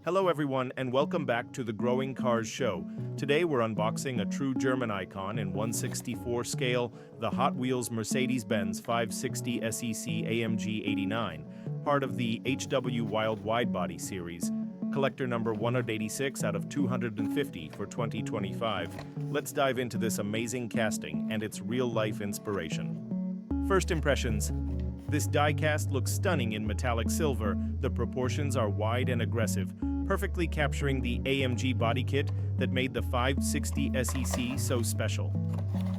Hello everyone and welcome back to the Growing Cars Show. Today we're unboxing a true German icon in 1/64 scale, the Hot Wheels Mercedes-Benz 560 SEC AMG 89, part of the HW Wild Widebody series, collector number 186 out of 250 for 2025. Let's dive into this amazing casting and its real-life inspiration. First impressions. This diecast looks stunning in metallic silver. The proportions are wide and aggressive, perfectly capturing the AMG body kit that made the 560 SEC so special.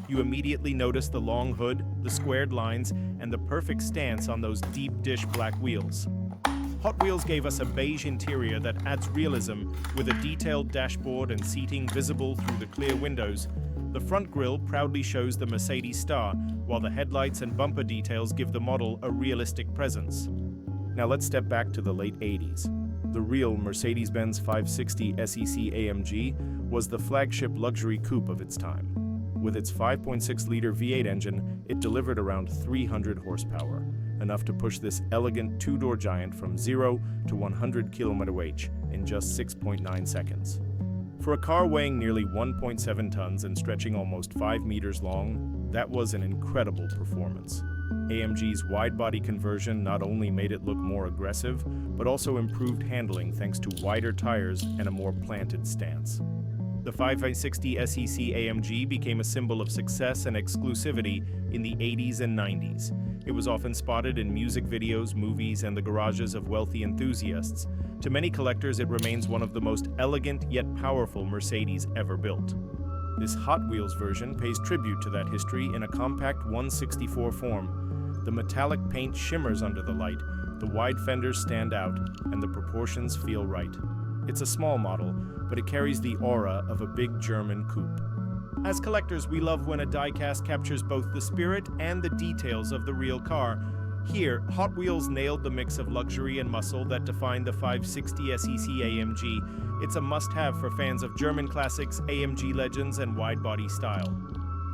You immediately notice the long hood, the squared lines, and the perfect stance on those deep dish black wheels. Hot Wheels gave us a beige interior that adds realism, with a detailed dashboard and seating visible through the clear windows. The front grille proudly shows the Mercedes star, while the headlights and bumper details give the model a realistic presence. Now let's step back to the late 80s. The real Mercedes-Benz 560 SEC AMG was the flagship luxury coupe of its time. With its 5.6-liter V8 engine, it delivered around 300 horsepower, enough to push this elegant two-door giant from 0 to 100 km/h in just 6.9 seconds. For a car weighing nearly 1.7 tons and stretching almost 5 meters long, that was an incredible performance. AMG's wide-body conversion not only made it look more aggressive, but also improved handling thanks to wider tires and a more planted stance. The 560 SEC AMG became a symbol of success and exclusivity in the 80s and 90s. It was often spotted in music videos, movies, and the garages of wealthy enthusiasts. To many collectors, it remains one of the most elegant yet powerful Mercedes ever built. This Hot Wheels version pays tribute to that history in a compact 1/64 form. The metallic paint shimmers under the light, the wide fenders stand out, and the proportions feel right. It's a small model, but it carries the aura of a big German coupe. As collectors, we love when a diecast captures both the spirit and the details of the real car. Here, Hot Wheels nailed the mix of luxury and muscle that defined the 560 SEC AMG. It's a must-have for fans of German classics, AMG legends, and wide-body style.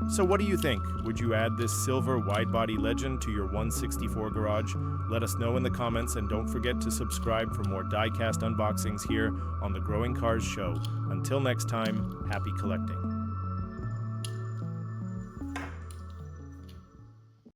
So what do you think? Would you add this silver wide-body legend to your 1/64 garage? Let us know in the comments, and don't forget to subscribe for more diecast unboxings here on the Growing Cars Show. Until next time, happy collecting.